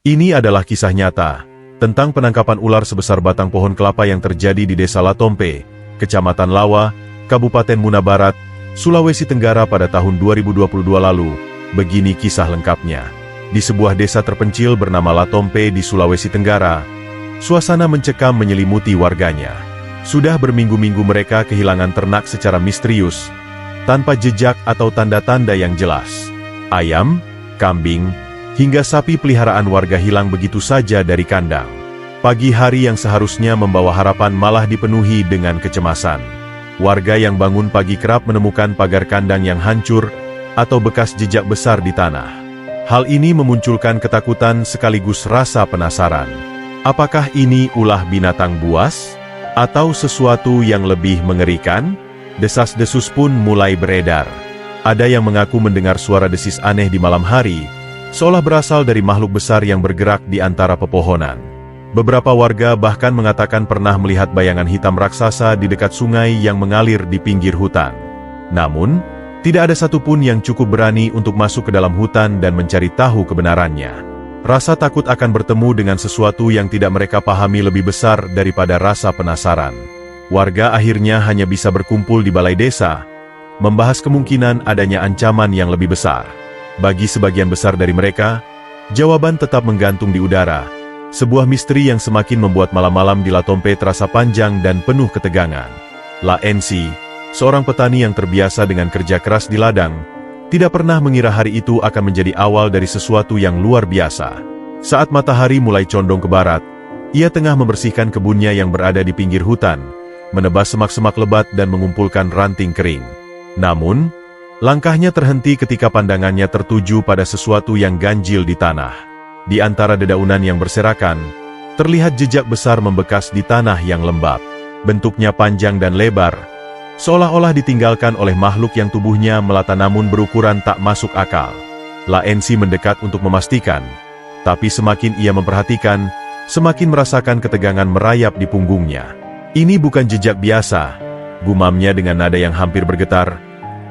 Ini adalah kisah nyata tentang penangkapan ular sebesar batang pohon kelapa yang terjadi di Desa Latompe, Kecamatan Lawa, Kabupaten Muna Barat, Sulawesi Tenggara pada tahun 2022 lalu. Begini kisah lengkapnya. Di sebuah desa terpencil bernama Latompe di Sulawesi Tenggara, suasana mencekam menyelimuti warganya. Sudah berminggu-minggu mereka kehilangan ternak secara misterius, tanpa jejak atau tanda-tanda yang jelas. Ayam, kambing, hingga sapi peliharaan warga hilang begitu saja dari kandang. Pagi hari yang seharusnya membawa harapan malah dipenuhi dengan kecemasan. Warga yang bangun pagi kerap menemukan pagar kandang yang hancur atau bekas jejak besar di tanah. Hal ini memunculkan ketakutan sekaligus rasa penasaran. Apakah ini ulah binatang buas? Atau sesuatu yang lebih mengerikan? Desas-desus pun mulai beredar. Ada yang mengaku mendengar suara desis aneh di malam hari, seolah berasal dari makhluk besar yang bergerak di antara pepohonan. Beberapa warga bahkan mengatakan pernah melihat bayangan hitam raksasa di dekat sungai yang mengalir di pinggir hutan. Namun, tidak ada satupun yang cukup berani untuk masuk ke dalam hutan dan mencari tahu kebenarannya. Rasa takut akan bertemu dengan sesuatu yang tidak mereka pahami lebih besar daripada rasa penasaran. Warga akhirnya hanya bisa berkumpul di balai desa, membahas kemungkinan adanya ancaman yang lebih besar. Bagi sebagian besar dari mereka, jawaban tetap menggantung di udara. Sebuah misteri yang semakin membuat malam-malam di Latompe terasa panjang dan penuh ketegangan. La Ensi, seorang petani yang terbiasa dengan kerja keras di ladang, tidak pernah mengira hari itu akan menjadi awal dari sesuatu yang luar biasa. Saat matahari mulai condong ke barat, ia tengah membersihkan kebunnya yang berada di pinggir hutan, menebas semak-semak lebat dan mengumpulkan ranting kering. Namun, langkahnya terhenti ketika pandangannya tertuju pada sesuatu yang ganjil di tanah. Di antara dedaunan yang berserakan, terlihat jejak besar membekas di tanah yang lembab. Bentuknya panjang dan lebar, seolah-olah ditinggalkan oleh makhluk yang tubuhnya melata namun berukuran tak masuk akal. La Ensi mendekat untuk memastikan, tapi semakin ia memperhatikan, semakin merasakan ketegangan merayap di punggungnya. Ini bukan jejak biasa, gumamnya dengan nada yang hampir bergetar.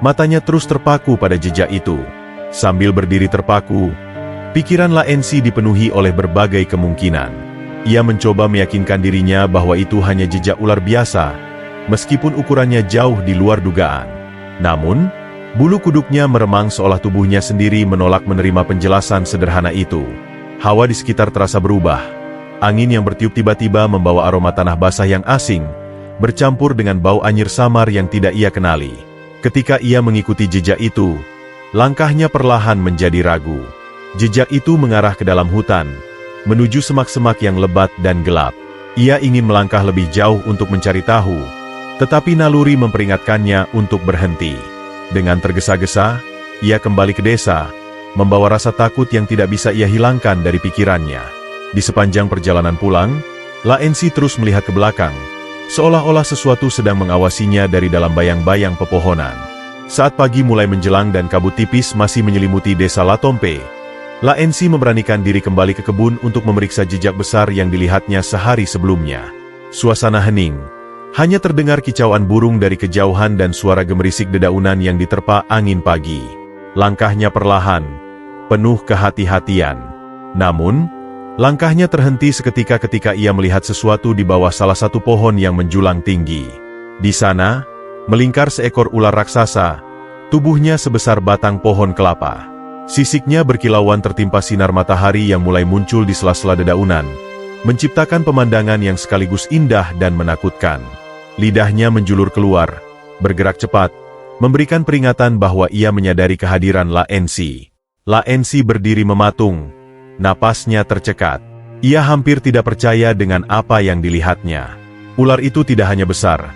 Matanya terus terpaku pada jejak itu. Sambil berdiri terpaku, pikiran La Ensi dipenuhi oleh berbagai kemungkinan. Ia mencoba meyakinkan dirinya bahwa itu hanya jejak ular biasa, meskipun ukurannya jauh di luar dugaan. Namun, bulu kuduknya meremang seolah tubuhnya sendiri menolak menerima penjelasan sederhana itu. Hawa di sekitar terasa berubah. Angin yang bertiup tiba-tiba membawa aroma tanah basah yang asing, bercampur dengan bau anyir samar yang tidak ia kenali. Ketika ia mengikuti jejak itu, langkahnya perlahan menjadi ragu. Jejak itu mengarah ke dalam hutan, menuju semak-semak yang lebat dan gelap. Ia ingin melangkah lebih jauh untuk mencari tahu, tetapi naluri memperingatkannya untuk berhenti. Dengan tergesa-gesa, ia kembali ke desa, membawa rasa takut yang tidak bisa ia hilangkan dari pikirannya. Di sepanjang perjalanan pulang, La Ensi terus melihat ke belakang, seolah-olah sesuatu sedang mengawasinya dari dalam bayang-bayang pepohonan. Saat pagi mulai menjelang dan kabut tipis masih menyelimuti desa Latompe, La Ensi memberanikan diri kembali ke kebun untuk memeriksa jejak besar yang dilihatnya sehari sebelumnya. Suasana hening, hanya terdengar kicauan burung dari kejauhan dan suara gemerisik dedaunan yang diterpa angin pagi. Langkahnya perlahan, penuh kehati-hatian. Namun, langkahnya terhenti seketika ketika ia melihat sesuatu di bawah salah satu pohon yang menjulang tinggi. Di sana, melingkar seekor ular raksasa, tubuhnya sebesar batang pohon kelapa. Sisiknya berkilauan tertimpa sinar matahari yang mulai muncul di sela-sela dedaunan, menciptakan pemandangan yang sekaligus indah dan menakutkan. Lidahnya menjulur keluar, bergerak cepat, memberikan peringatan bahwa ia menyadari kehadiran La Ensi. La Ensi berdiri mematung, napasnya tercekat. Ia hampir tidak percaya dengan apa yang dilihatnya. Ular itu tidak hanya besar,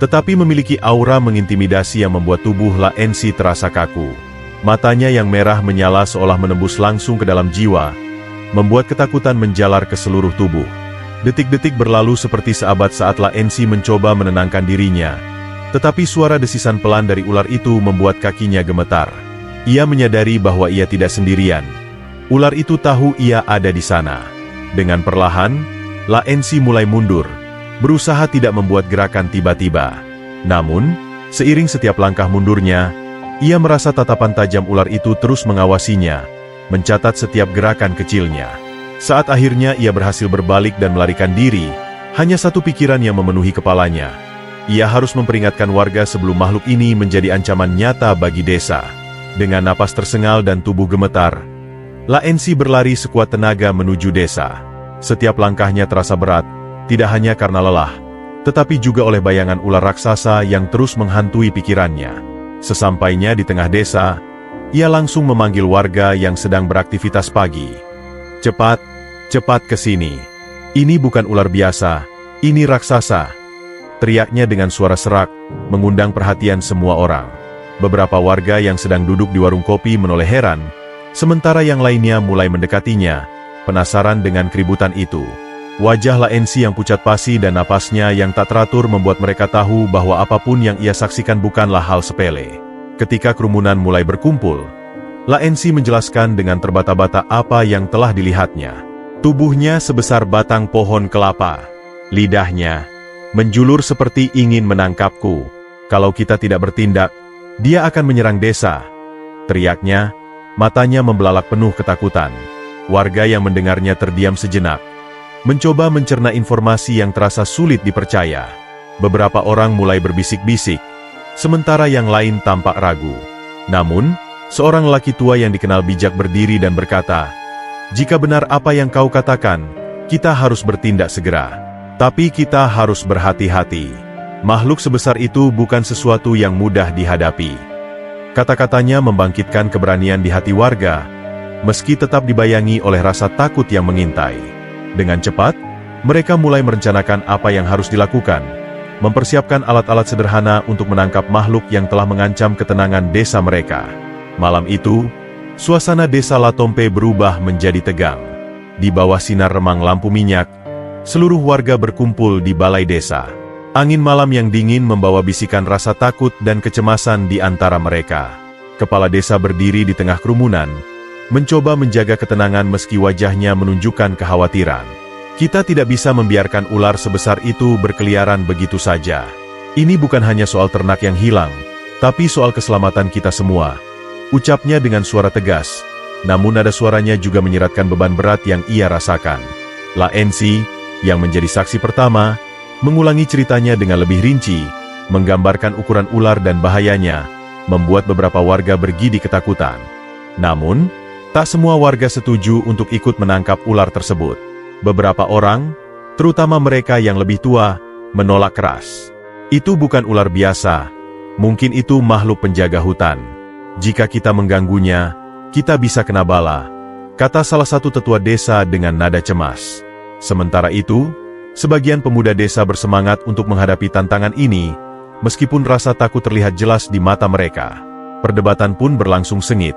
tetapi memiliki aura mengintimidasi yang membuat tubuh La Ensi terasa kaku. Matanya yang merah menyala seolah menembus langsung ke dalam jiwa, membuat ketakutan menjalar ke seluruh tubuh. Detik-detik berlalu seperti seabad saat La Ensi mencoba menenangkan dirinya, tetapi suara desisan pelan dari ular itu membuat kakinya gemetar. Ia menyadari bahwa ia tidak sendirian. Ular itu tahu ia ada di sana. Dengan perlahan, La Ensi mulai mundur, berusaha tidak membuat gerakan tiba-tiba. Namun, seiring setiap langkah mundurnya, ia merasa tatapan tajam ular itu terus mengawasinya, mencatat setiap gerakan kecilnya. Saat akhirnya ia berhasil berbalik dan melarikan diri, hanya satu pikiran yang memenuhi kepalanya. Ia harus memperingatkan warga sebelum makhluk ini menjadi ancaman nyata bagi desa. Dengan napas tersengal dan tubuh gemetar, Laensi berlari sekuat tenaga menuju desa. Setiap langkahnya terasa berat, tidak hanya karena lelah, tetapi juga oleh bayangan ular raksasa yang terus menghantui pikirannya. Sesampainya di tengah desa, ia langsung memanggil warga yang sedang beraktivitas pagi. "Cepat, cepat ke sini. Ini bukan ular biasa, ini raksasa," teriaknya dengan suara serak, mengundang perhatian semua orang. Beberapa warga yang sedang duduk di warung kopi menoleh heran, sementara yang lainnya mulai mendekatinya, penasaran dengan keributan itu. Wajah Laensi yang pucat pasi dan napasnya yang tak teratur membuat mereka tahu bahwa apapun yang ia saksikan bukanlah hal sepele. Ketika kerumunan mulai berkumpul, Laensi menjelaskan dengan terbata-bata apa yang telah dilihatnya. Tubuhnya sebesar batang pohon kelapa. Lidahnya menjulur seperti ingin menangkapku. "Kalau kita tidak bertindak, dia akan menyerang desa," teriaknya, matanya membelalak penuh ketakutan. Warga yang mendengarnya terdiam sejenak, mencoba mencerna informasi yang terasa sulit dipercaya. Beberapa orang mulai berbisik-bisik, sementara yang lain tampak ragu. Namun, seorang lelaki tua yang dikenal bijak berdiri dan berkata, "Jika benar apa yang kau katakan, kita harus bertindak segera. Tapi kita harus berhati-hati. Makhluk sebesar itu bukan sesuatu yang mudah dihadapi." Kata-katanya membangkitkan keberanian di hati warga, meski tetap dibayangi oleh rasa takut yang mengintai. Dengan cepat, mereka mulai merencanakan apa yang harus dilakukan, mempersiapkan alat-alat sederhana untuk menangkap makhluk yang telah mengancam ketenangan desa mereka. Malam itu, suasana desa Latompe berubah menjadi tegang. Di bawah sinar remang lampu minyak, seluruh warga berkumpul di balai desa. Angin malam yang dingin membawa bisikan rasa takut dan kecemasan di antara mereka. Kepala desa berdiri di tengah kerumunan, mencoba menjaga ketenangan meski wajahnya menunjukkan kekhawatiran. "Kita tidak bisa membiarkan ular sebesar itu berkeliaran begitu saja. Ini bukan hanya soal ternak yang hilang, tapi soal keselamatan kita semua," ucapnya dengan suara tegas. Namun nada suaranya juga menyeratkan beban berat yang ia rasakan. Laensi, yang menjadi saksi pertama, mengulangi ceritanya dengan lebih rinci, menggambarkan ukuran ular dan bahayanya, membuat beberapa warga bergidik ketakutan. Namun, tak semua warga setuju untuk ikut menangkap ular tersebut. Beberapa orang, terutama mereka yang lebih tua, menolak keras. "Itu bukan ular biasa, mungkin itu makhluk penjaga hutan. Jika kita mengganggunya, kita bisa kena bala," kata salah satu tetua desa dengan nada cemas. Sementara itu, sebagian pemuda desa bersemangat untuk menghadapi tantangan ini, meskipun rasa takut terlihat jelas di mata mereka. Perdebatan pun berlangsung sengit,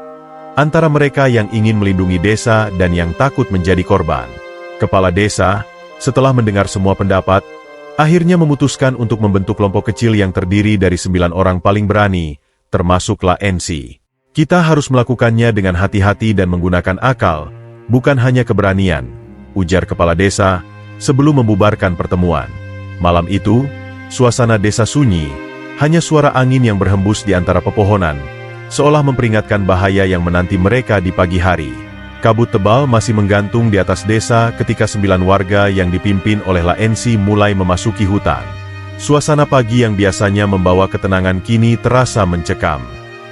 antara mereka yang ingin melindungi desa dan yang takut menjadi korban. Kepala desa, setelah mendengar semua pendapat, akhirnya memutuskan untuk membentuk kelompok kecil yang terdiri dari 9 orang paling berani, termasuk Laensi. "Kita harus melakukannya dengan hati-hati dan menggunakan akal, bukan hanya keberanian," ujar kepala desa, sebelum membubarkan pertemuan. Malam itu, suasana desa sunyi, hanya suara angin yang berhembus di antara pepohonan, seolah memperingatkan bahaya yang menanti mereka di pagi hari. Kabut tebal masih menggantung di atas desa ketika 9 warga yang dipimpin oleh Laensi mulai memasuki hutan. Suasana pagi yang biasanya membawa ketenangan kini terasa mencekam.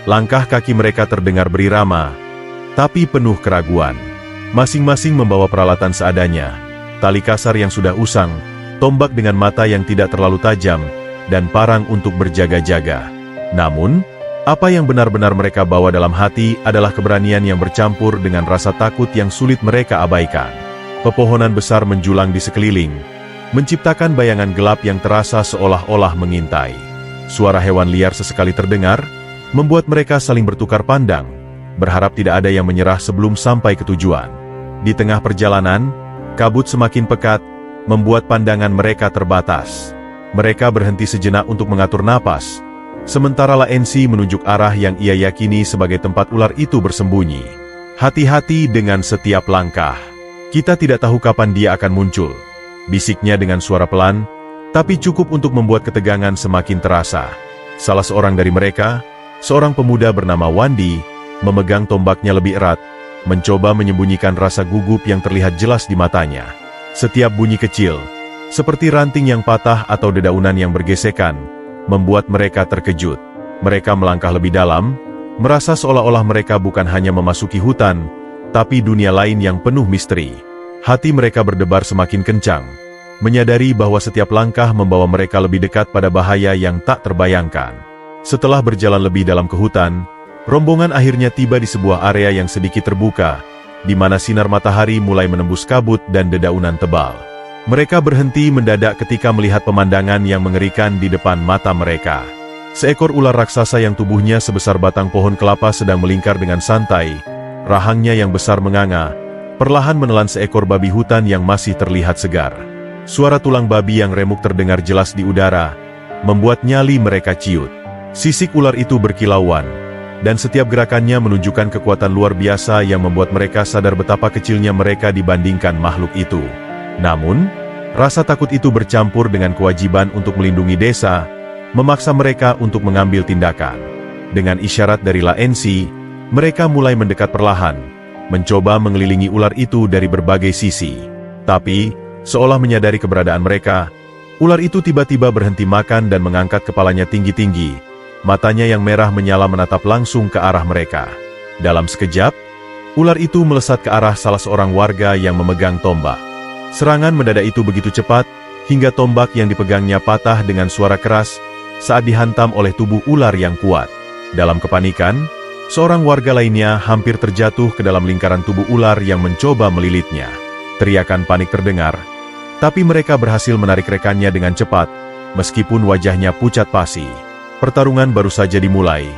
Langkah kaki mereka terdengar berirama, tapi penuh keraguan. Masing-masing membawa peralatan seadanya. Tali kasar yang sudah usang, tombak dengan mata yang tidak terlalu tajam, dan parang untuk berjaga-jaga. Namun, apa yang benar-benar mereka bawa dalam hati adalah keberanian yang bercampur dengan rasa takut yang sulit mereka abaikan. Pepohonan besar menjulang di sekeliling, menciptakan bayangan gelap yang terasa seolah-olah mengintai. Suara hewan liar sesekali terdengar, membuat mereka saling bertukar pandang, berharap tidak ada yang menyerah sebelum sampai ke tujuan. Di tengah perjalanan, kabut semakin pekat, membuat pandangan mereka terbatas. Mereka berhenti sejenak untuk mengatur napas, sementara Laensi menunjuk arah yang ia yakini sebagai tempat ular itu bersembunyi. "Hati-hati dengan setiap langkah. Kita tidak tahu kapan dia akan muncul," bisiknya dengan suara pelan, tapi cukup untuk membuat ketegangan semakin terasa. Salah seorang dari mereka, seorang pemuda bernama Wandi, memegang tombaknya lebih erat, mencoba menyembunyikan rasa gugup yang terlihat jelas di matanya. Setiap bunyi kecil, seperti ranting yang patah atau dedaunan yang bergesekan, membuat mereka terkejut. Mereka melangkah lebih dalam, merasa seolah-olah mereka bukan hanya memasuki hutan, tapi dunia lain yang penuh misteri. Hati mereka berdebar semakin kencang, menyadari bahwa setiap langkah membawa mereka lebih dekat pada bahaya yang tak terbayangkan. Setelah berjalan lebih dalam ke hutan, rombongan akhirnya tiba di sebuah area yang sedikit terbuka, di mana sinar matahari mulai menembus kabut dan dedaunan tebal. Mereka berhenti mendadak ketika melihat pemandangan yang mengerikan di depan mata mereka. Seekor ular raksasa yang tubuhnya sebesar batang pohon kelapa sedang melingkar dengan santai, rahangnya yang besar menganga, perlahan menelan seekor babi hutan yang masih terlihat segar. Suara tulang babi yang remuk terdengar jelas di udara, membuat nyali mereka ciut. Sisik ular itu berkilauan, dan setiap gerakannya menunjukkan kekuatan luar biasa yang membuat mereka sadar betapa kecilnya mereka dibandingkan makhluk itu. Namun, rasa takut itu bercampur dengan kewajiban untuk melindungi desa, memaksa mereka untuk mengambil tindakan. Dengan isyarat dari Laensi, mereka mulai mendekat perlahan, mencoba mengelilingi ular itu dari berbagai sisi. Tapi, seolah menyadari keberadaan mereka, ular itu tiba-tiba berhenti makan dan mengangkat kepalanya tinggi-tinggi. Matanya yang merah menyala menatap langsung ke arah mereka. Dalam sekejap, ular itu melesat ke arah salah seorang warga yang memegang tombak. Serangan mendadak itu begitu cepat, hingga tombak yang dipegangnya patah dengan suara keras saat dihantam oleh tubuh ular yang kuat. Dalam kepanikan, seorang warga lainnya hampir terjatuh ke dalam lingkaran tubuh ular yang mencoba melilitnya. Teriakan panik terdengar, tapi mereka berhasil menarik rekannya dengan cepat, meskipun wajahnya pucat pasi. Pertarungan baru saja dimulai,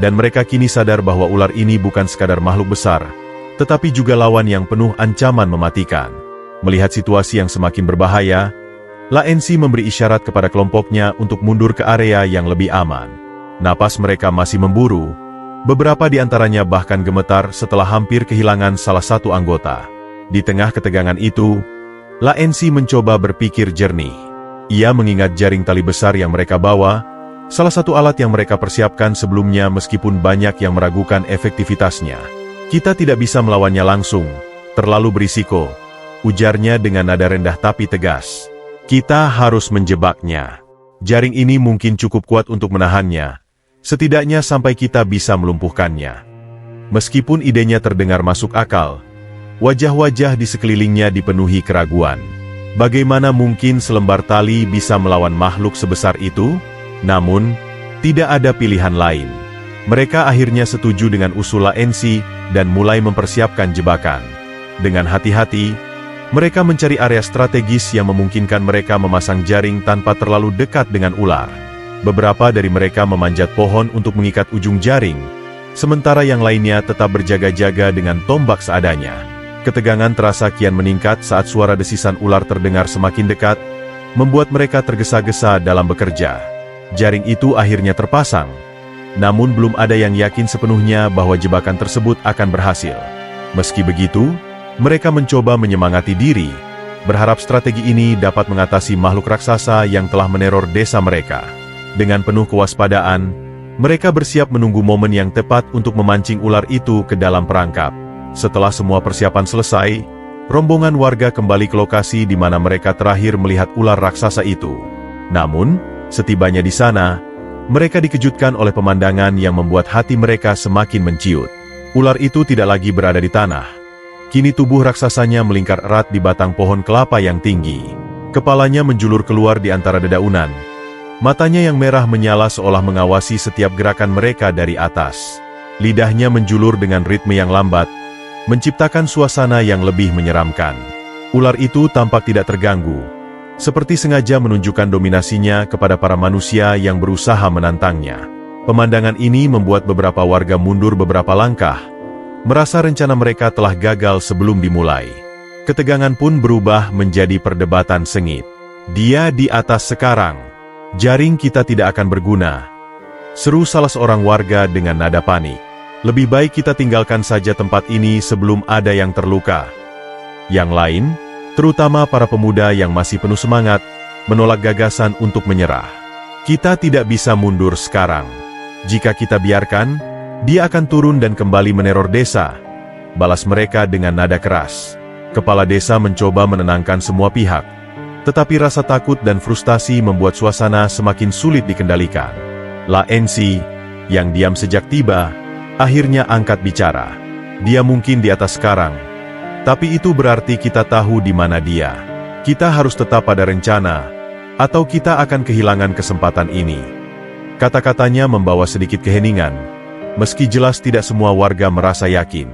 dan mereka kini sadar bahwa ular ini bukan sekadar makhluk besar, tetapi juga lawan yang penuh ancaman mematikan. Melihat situasi yang semakin berbahaya, Laensi memberi isyarat kepada kelompoknya untuk mundur ke area yang lebih aman. Napas mereka masih memburu, beberapa di antaranya bahkan gemetar setelah hampir kehilangan salah satu anggota. Di tengah ketegangan itu, Laensi mencoba berpikir jernih. Ia mengingat jaring tali besar yang mereka bawa, salah satu alat yang mereka persiapkan sebelumnya meskipun banyak yang meragukan efektivitasnya. Kita tidak bisa melawannya langsung, terlalu berisiko, ujarnya dengan nada rendah tapi tegas. Kita harus menjebaknya. Jaring ini mungkin cukup kuat untuk menahannya, setidaknya sampai kita bisa melumpuhkannya. Meskipun idenya terdengar masuk akal, wajah-wajah di sekelilingnya dipenuhi keraguan. Bagaimana mungkin selembar tali bisa melawan makhluk sebesar itu? Namun, tidak ada pilihan lain. Mereka akhirnya setuju dengan usul Laensi dan mulai mempersiapkan jebakan. Dengan hati-hati, mereka mencari area strategis yang memungkinkan mereka memasang jaring tanpa terlalu dekat dengan ular. Beberapa dari mereka memanjat pohon untuk mengikat ujung jaring, sementara yang lainnya tetap berjaga-jaga dengan tombak seadanya. Ketegangan terasa kian meningkat saat suara desisan ular terdengar semakin dekat, membuat mereka tergesa-gesa dalam bekerja. Jaring itu akhirnya terpasang, namun belum ada yang yakin sepenuhnya bahwa jebakan tersebut akan berhasil. Meski begitu, mereka mencoba menyemangati diri, berharap strategi ini dapat mengatasi makhluk raksasa yang telah meneror desa mereka. Dengan penuh kewaspadaan, mereka bersiap menunggu momen yang tepat untuk memancing ular itu ke dalam perangkap. Setelah semua persiapan selesai, rombongan warga kembali ke lokasi di mana mereka terakhir melihat ular raksasa itu. Namun, setibanya di sana, mereka dikejutkan oleh pemandangan yang membuat hati mereka semakin menciut. Ular itu tidak lagi berada di tanah. Kini tubuh raksasanya melingkar erat di batang pohon kelapa yang tinggi. Kepalanya menjulur keluar di antara dedaunan. Matanya yang merah menyala seolah mengawasi setiap gerakan mereka dari atas. Lidahnya menjulur dengan ritme yang lambat, menciptakan suasana yang lebih menyeramkan. Ular itu tampak tidak terganggu, seperti sengaja menunjukkan dominasinya kepada para manusia yang berusaha menantangnya. Pemandangan ini membuat beberapa warga mundur beberapa langkah, merasa rencana mereka telah gagal sebelum dimulai. Ketegangan pun berubah menjadi perdebatan sengit. Dia di atas sekarang. Jaring kita tidak akan berguna, seru salah seorang warga dengan nada panik. Lebih baik kita tinggalkan saja tempat ini sebelum ada yang terluka. Yang lain, terutama para pemuda yang masih penuh semangat, menolak gagasan untuk menyerah. Kita tidak bisa mundur sekarang. Jika kita biarkan, dia akan turun dan kembali meneror desa. balas mereka dengan nada keras. Kepala desa mencoba menenangkan semua pihak, tetapi rasa takut dan frustasi membuat suasana semakin sulit dikendalikan. La Ensi, yang diam sejak tiba, akhirnya angkat bicara. Dia mungkin di atas sekarang, tapi itu berarti kita tahu di mana dia. Kita harus tetap pada rencana, atau kita akan kehilangan kesempatan ini. Kata-katanya membawa sedikit keheningan, meski jelas tidak semua warga merasa yakin.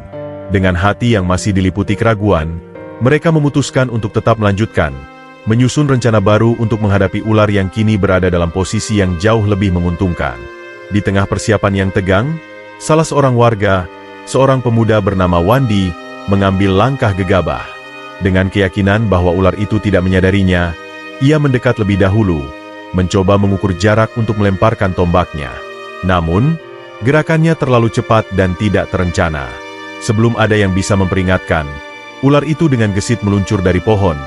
Dengan hati yang masih diliputi keraguan, mereka memutuskan untuk tetap melanjutkan, menyusun rencana baru untuk menghadapi ular yang kini berada dalam posisi yang jauh lebih menguntungkan. Di tengah persiapan yang tegang, salah seorang warga, seorang pemuda bernama Wandi, mengambil langkah gegabah. Dengan keyakinan bahwa ular itu tidak menyadarinya, ia mendekat lebih dahulu, mencoba mengukur jarak untuk melemparkan tombaknya. Namun, gerakannya terlalu cepat dan tidak terencana. Sebelum ada yang bisa memperingatkan, ular itu dengan gesit meluncur dari pohon.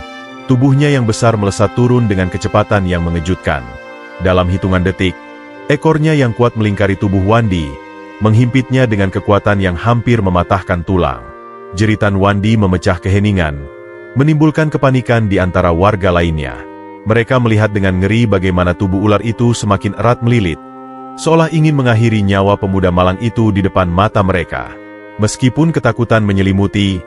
Tubuhnya yang besar melesat turun dengan kecepatan yang mengejutkan. Dalam hitungan detik, ekornya yang kuat melingkari tubuh Wandi, menghimpitnya dengan kekuatan yang hampir mematahkan tulang. Jeritan Wandi memecah keheningan, menimbulkan kepanikan di antara warga lainnya. Mereka melihat dengan ngeri bagaimana tubuh ular itu semakin erat melilit, seolah ingin mengakhiri nyawa pemuda malang itu di depan mata mereka. Meskipun ketakutan menyelimuti,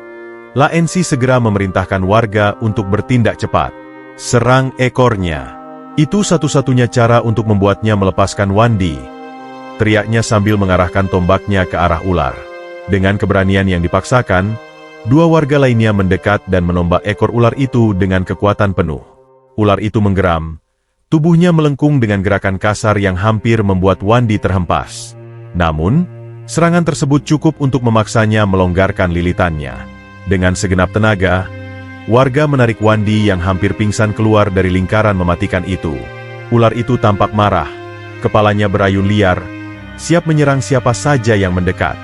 La Ensi segera memerintahkan warga untuk bertindak cepat. Serang ekornya. Itu satu-satunya cara untuk membuatnya melepaskan Wandi, teriaknya sambil mengarahkan tombaknya ke arah ular. Dengan keberanian yang dipaksakan, dua warga lainnya mendekat dan menombak ekor ular itu dengan kekuatan penuh. Ular itu menggeram, tubuhnya melengkung dengan gerakan kasar yang hampir membuat Wandi terhempas. Namun, serangan tersebut cukup untuk memaksanya melonggarkan lilitannya. Dengan segenap tenaga, warga menarik Wandi yang hampir pingsan keluar dari lingkaran mematikan itu. Ular itu tampak marah, kepalanya berayun liar, siap menyerang siapa saja yang mendekat.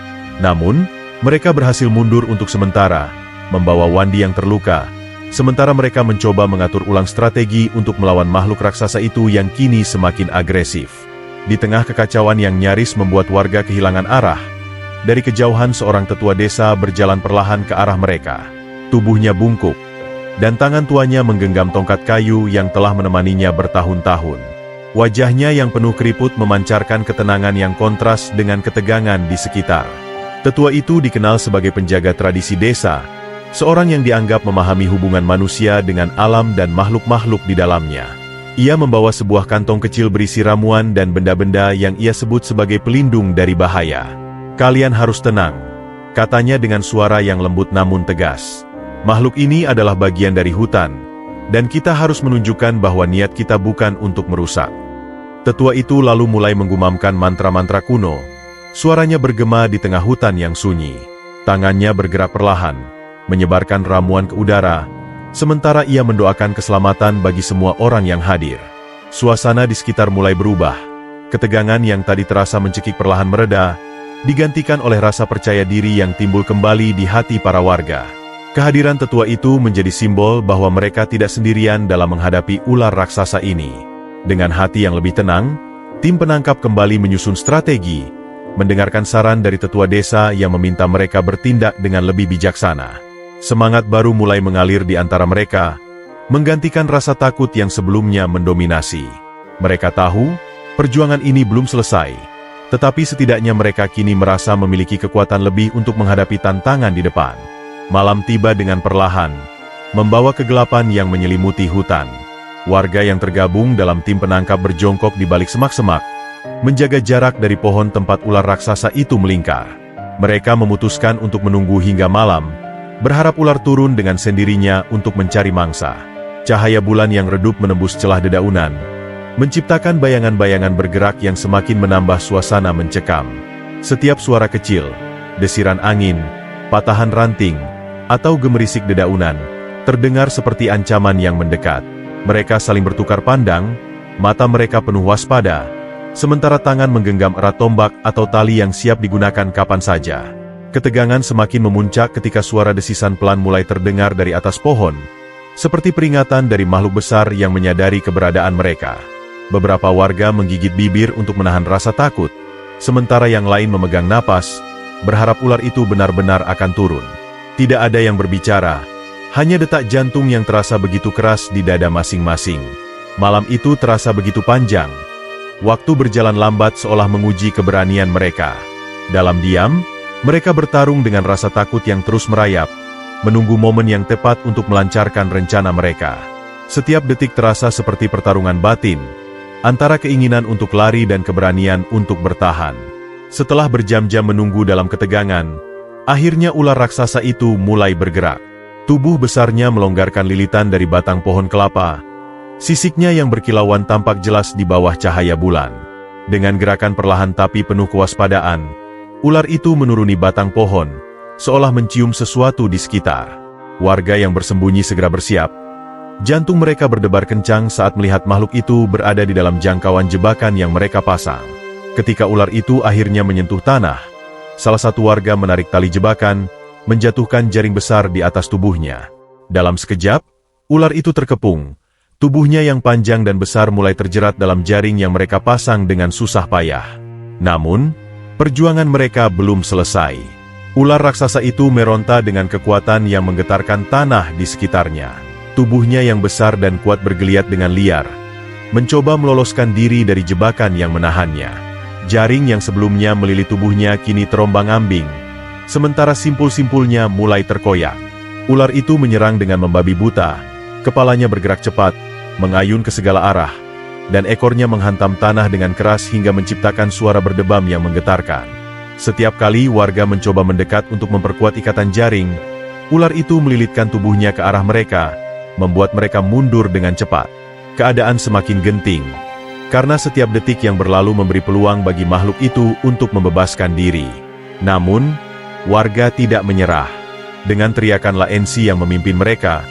Namun, mereka berhasil mundur untuk sementara, membawa Wandi yang terluka, sementara mereka mencoba mengatur ulang strategi untuk melawan makhluk raksasa itu yang kini semakin agresif. Di tengah kekacauan yang nyaris membuat warga kehilangan arah, dari kejauhan seorang tetua desa berjalan perlahan ke arah mereka. Tubuhnya bungkuk, dan tangan tuanya menggenggam tongkat kayu yang telah menemaninya bertahun-tahun. Wajahnya yang penuh keriput memancarkan ketenangan yang kontras dengan ketegangan di sekitar. Tetua itu dikenal sebagai penjaga tradisi desa, seorang yang dianggap memahami hubungan manusia dengan alam dan makhluk-makhluk di dalamnya. Ia membawa sebuah kantong kecil berisi ramuan dan benda-benda yang ia sebut sebagai pelindung dari bahaya. "Kalian harus tenang," katanya dengan suara yang lembut namun tegas. "Makhluk ini adalah bagian dari hutan, dan kita harus menunjukkan bahwa niat kita bukan untuk merusak." Tetua itu lalu mulai menggumamkan mantra-mantra kuno. Suaranya bergema di tengah hutan yang sunyi. Tangannya bergerak perlahan, menyebarkan ramuan ke udara, sementara ia mendoakan keselamatan bagi semua orang yang hadir. Suasana di sekitar mulai berubah. Ketegangan yang tadi terasa mencekik perlahan mereda, digantikan oleh rasa percaya diri yang timbul kembali di hati para warga. Kehadiran tetua itu menjadi simbol bahwa mereka tidak sendirian dalam menghadapi ular raksasa ini. Dengan hati yang lebih tenang, tim penangkap kembali menyusun strategi, mendengarkan saran dari tetua desa yang meminta mereka bertindak dengan lebih bijaksana. Semangat baru mulai mengalir di antara mereka, menggantikan rasa takut yang sebelumnya mendominasi. Mereka tahu, perjuangan ini belum selesai, tetapi setidaknya mereka kini merasa memiliki kekuatan lebih untuk menghadapi tantangan di depan. Malam tiba dengan perlahan, membawa kegelapan yang menyelimuti hutan. Warga yang tergabung dalam tim penangkap berjongkok di balik semak-semak, menjaga jarak dari pohon tempat ular raksasa itu melingkar. Mereka memutuskan untuk menunggu hingga malam, berharap ular turun dengan sendirinya untuk mencari mangsa. Cahaya bulan yang redup menembus celah dedaunan, menciptakan bayangan-bayangan bergerak yang semakin menambah suasana mencekam. Setiap suara kecil, desiran angin, patahan ranting, atau gemerisik dedaunan, terdengar seperti ancaman yang mendekat. Mereka saling bertukar pandang, mata mereka penuh waspada, sementara tangan menggenggam erat tombak atau tali yang siap digunakan kapan saja. Ketegangan semakin memuncak ketika suara desisan pelan mulai terdengar dari atas pohon, seperti peringatan dari makhluk besar yang menyadari keberadaan mereka. Beberapa warga menggigit bibir untuk menahan rasa takut, sementara yang lain memegang napas, berharap ular itu benar-benar akan turun. Tidak ada yang berbicara, hanya detak jantung yang terasa begitu keras di dada masing-masing. Malam itu terasa begitu panjang. Waktu berjalan lambat seolah menguji keberanian mereka. Dalam diam, mereka bertarung dengan rasa takut yang terus merayap, menunggu momen yang tepat untuk melancarkan rencana mereka. Setiap detik terasa seperti pertarungan batin, antara keinginan untuk lari dan keberanian untuk bertahan. Setelah berjam-jam menunggu dalam ketegangan, akhirnya ular raksasa itu mulai bergerak. Tubuh besarnya melonggarkan lilitan dari batang pohon kelapa. Sisiknya yang berkilauan tampak jelas di bawah cahaya bulan. Dengan gerakan perlahan tapi penuh kewaspadaan, ular itu menuruni batang pohon, seolah mencium sesuatu di sekitar. Warga yang bersembunyi segera bersiap. Jantung mereka berdebar kencang saat melihat makhluk itu berada di dalam jangkauan jebakan yang mereka pasang. Ketika ular itu akhirnya menyentuh tanah, salah satu warga menarik tali jebakan, menjatuhkan jaring besar di atas tubuhnya. Dalam sekejap, ular itu terkepung. Tubuhnya yang panjang dan besar mulai terjerat dalam jaring yang mereka pasang dengan susah payah. Namun, perjuangan mereka belum selesai. Ular raksasa itu meronta dengan kekuatan yang menggetarkan tanah di sekitarnya. Tubuhnya yang besar dan kuat bergeliat dengan liar, mencoba meloloskan diri dari jebakan yang menahannya. Jaring yang sebelumnya melilit tubuhnya kini terombang-ambing, sementara simpul-simpulnya mulai terkoyak. Ular itu menyerang dengan membabi buta, kepalanya bergerak cepat, mengayun ke segala arah, dan ekornya menghantam tanah dengan keras hingga menciptakan suara berdebam yang menggetarkan. Setiap kali warga mencoba mendekat untuk memperkuat ikatan jaring, ular itu melilitkan tubuhnya ke arah mereka, membuat mereka mundur dengan cepat. Keadaan semakin genting, karena setiap detik yang berlalu memberi peluang bagi makhluk itu untuk membebaskan diri. Namun, warga tidak menyerah. Dengan teriakan Laensi yang memimpin mereka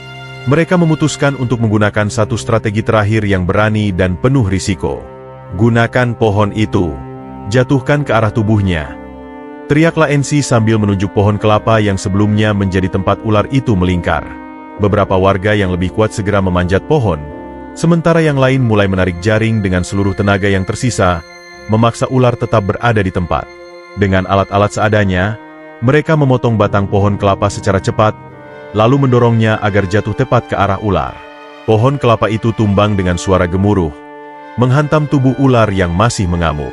memutuskan untuk menggunakan satu strategi terakhir yang berani dan penuh risiko. Gunakan pohon itu. Jatuhkan ke arah tubuhnya. Teriak Laensi sambil menunjuk pohon kelapa yang sebelumnya menjadi tempat ular itu melingkar. Beberapa warga yang lebih kuat segera memanjat pohon, sementara yang lain mulai menarik jaring dengan seluruh tenaga yang tersisa, memaksa ular tetap berada di tempat. Dengan alat-alat seadanya, mereka memotong batang pohon kelapa secara cepat, lalu mendorongnya agar jatuh tepat ke arah ular. Pohon kelapa itu tumbang dengan suara gemuruh, menghantam tubuh ular yang masih mengamuk.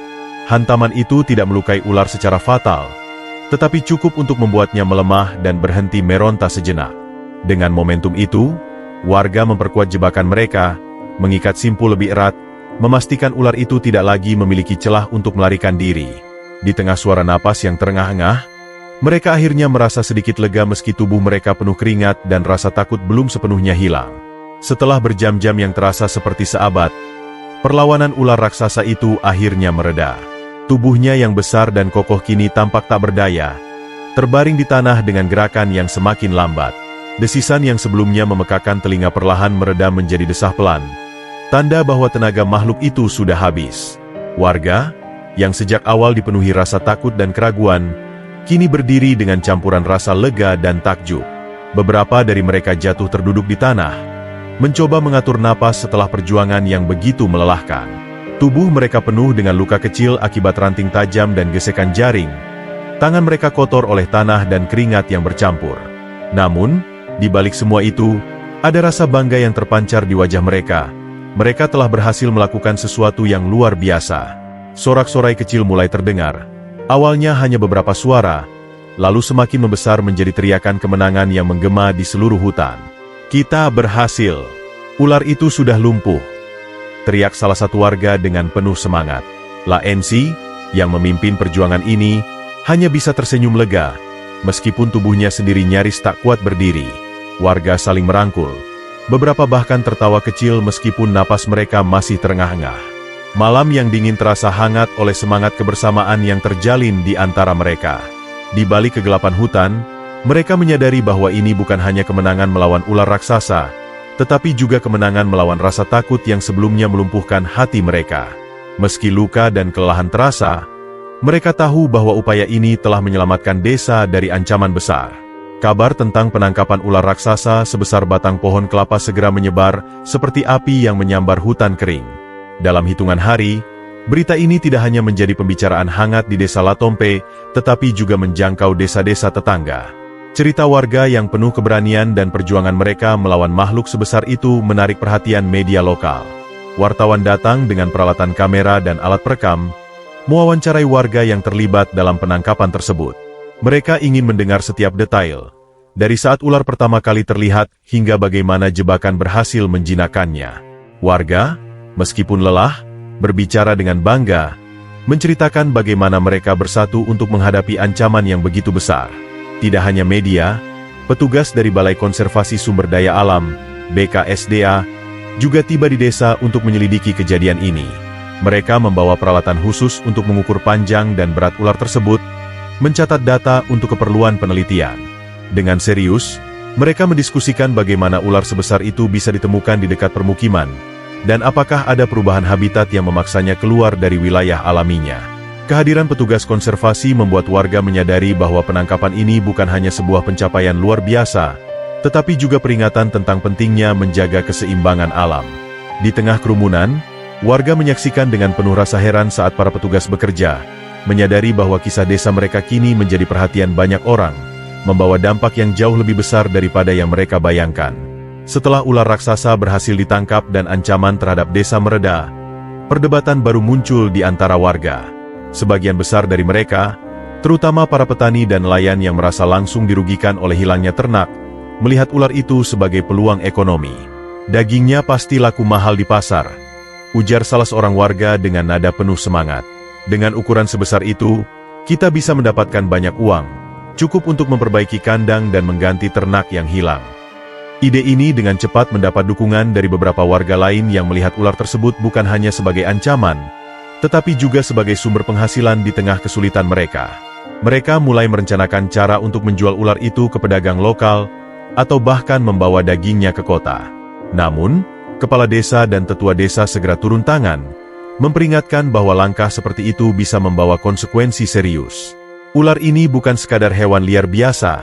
Hantaman itu tidak melukai ular secara fatal, tetapi cukup untuk membuatnya melemah dan berhenti meronta sejenak. Dengan momentum itu, warga memperkuat jebakan mereka, mengikat simpul lebih erat, memastikan ular itu tidak lagi memiliki celah untuk melarikan diri. Di tengah suara napas yang terengah-engah, mereka akhirnya merasa sedikit lega meski tubuh mereka penuh keringat dan rasa takut belum sepenuhnya hilang. Setelah berjam-jam yang terasa seperti seabad, perlawanan ular raksasa itu akhirnya mereda. Tubuhnya yang besar dan kokoh kini tampak tak berdaya, terbaring di tanah dengan gerakan yang semakin lambat. Desisan yang sebelumnya memekakan telinga perlahan mereda menjadi desah pelan, tanda bahwa tenaga makhluk itu sudah habis. Warga, yang sejak awal dipenuhi rasa takut dan keraguan, kini berdiri dengan campuran rasa lega dan takjub. Beberapa dari mereka jatuh terduduk di tanah, mencoba mengatur napas setelah perjuangan yang begitu melelahkan. Tubuh mereka penuh dengan luka kecil akibat ranting tajam dan gesekan jaring. Tangan mereka kotor oleh tanah dan keringat yang bercampur. Namun, di balik semua itu, ada rasa bangga yang terpancar di wajah mereka. Mereka telah berhasil melakukan sesuatu yang luar biasa. Sorak-sorai kecil mulai terdengar. Awalnya hanya beberapa suara, lalu semakin membesar menjadi teriakan kemenangan yang menggema di seluruh hutan. Kita berhasil. Ular itu sudah lumpuh. Teriak salah satu warga dengan penuh semangat. Laensi, yang memimpin perjuangan ini, hanya bisa tersenyum lega, meskipun tubuhnya sendiri nyaris tak kuat berdiri. Warga saling merangkul. Beberapa bahkan tertawa kecil meskipun napas mereka masih terengah-engah. Malam yang dingin terasa hangat oleh semangat kebersamaan yang terjalin di antara mereka. Di balik kegelapan hutan, mereka menyadari bahwa ini bukan hanya kemenangan melawan ular raksasa, tetapi juga kemenangan melawan rasa takut yang sebelumnya melumpuhkan hati mereka. Meski luka dan kelelahan terasa, mereka tahu bahwa upaya ini telah menyelamatkan desa dari ancaman besar. Kabar tentang penangkapan ular raksasa sebesar batang pohon kelapa segera menyebar seperti api yang menyambar hutan kering. Dalam hitungan hari, Berita ini tidak hanya menjadi pembicaraan hangat di desa Latompe, tetapi juga menjangkau desa-desa tetangga. Cerita warga yang penuh keberanian dan perjuangan mereka melawan makhluk sebesar itu menarik perhatian media lokal. Wartawan datang dengan peralatan kamera dan alat perekam, mewawancarai warga yang terlibat dalam penangkapan tersebut. Mereka ingin mendengar setiap detail, dari saat ular pertama kali terlihat hingga bagaimana jebakan berhasil menjinakkannya. Warga, meskipun lelah, berbicara dengan bangga, menceritakan bagaimana mereka bersatu untuk menghadapi ancaman yang begitu besar. Tidak hanya media, petugas dari Balai Konservasi Sumber Daya Alam, BKSDA, juga tiba di desa untuk menyelidiki kejadian ini. Mereka membawa peralatan khusus untuk mengukur panjang dan berat ular tersebut, mencatat data untuk keperluan penelitian. Dengan serius, mereka mendiskusikan bagaimana ular sebesar itu bisa ditemukan di dekat permukiman, dan apakah ada perubahan habitat yang memaksanya keluar dari wilayah alaminya. Kehadiran petugas konservasi membuat warga menyadari bahwa penangkapan ini bukan hanya sebuah pencapaian luar biasa, tetapi juga peringatan tentang pentingnya menjaga keseimbangan alam. Di tengah kerumunan, warga menyaksikan dengan penuh rasa heran saat para petugas bekerja, menyadari bahwa kisah desa mereka kini menjadi perhatian banyak orang, membawa dampak yang jauh lebih besar daripada yang mereka bayangkan. Setelah ular raksasa berhasil ditangkap dan ancaman terhadap desa mereda, perdebatan baru muncul di antara warga. Sebagian besar dari mereka, terutama para petani dan nelayan yang merasa langsung dirugikan oleh hilangnya ternak, melihat ular itu sebagai peluang ekonomi. Dagingnya pasti laku mahal di pasar, ujar salah seorang warga dengan nada penuh semangat. Dengan ukuran sebesar itu, kita bisa mendapatkan banyak uang, cukup untuk memperbaiki kandang dan mengganti ternak yang hilang. Ide ini dengan cepat mendapat dukungan dari beberapa warga lain yang melihat ular tersebut bukan hanya sebagai ancaman, tetapi juga sebagai sumber penghasilan di tengah kesulitan mereka. Mereka mulai merencanakan cara untuk menjual ular itu ke pedagang lokal, atau bahkan membawa dagingnya ke kota. Namun, kepala desa dan tetua desa segera turun tangan, memperingatkan bahwa langkah seperti itu bisa membawa konsekuensi serius. Ular ini bukan sekadar hewan liar biasa,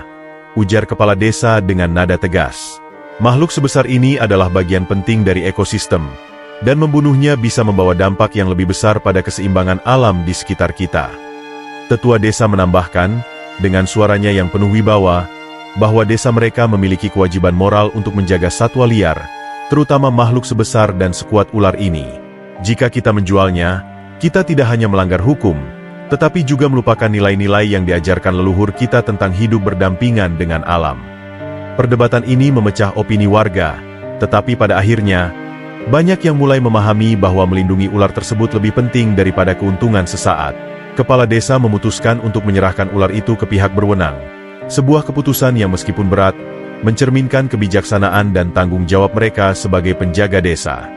ujar kepala desa dengan nada tegas. Makhluk sebesar ini adalah bagian penting dari ekosistem, dan membunuhnya bisa membawa dampak yang lebih besar pada keseimbangan alam di sekitar kita. Tetua desa menambahkan, dengan suaranya yang penuh wibawa, bahwa desa mereka memiliki kewajiban moral untuk menjaga satwa liar, terutama makhluk sebesar dan sekuat ular ini. Jika kita menjualnya, kita tidak hanya melanggar hukum, tetapi juga melupakan nilai-nilai yang diajarkan leluhur kita tentang hidup berdampingan dengan alam. Perdebatan ini memecah opini warga, tetapi pada akhirnya, banyak yang mulai memahami bahwa melindungi ular tersebut lebih penting daripada keuntungan sesaat. Kepala desa memutuskan untuk menyerahkan ular itu ke pihak berwenang. Sebuah keputusan yang meskipun berat, mencerminkan kebijaksanaan dan tanggung jawab mereka sebagai penjaga desa.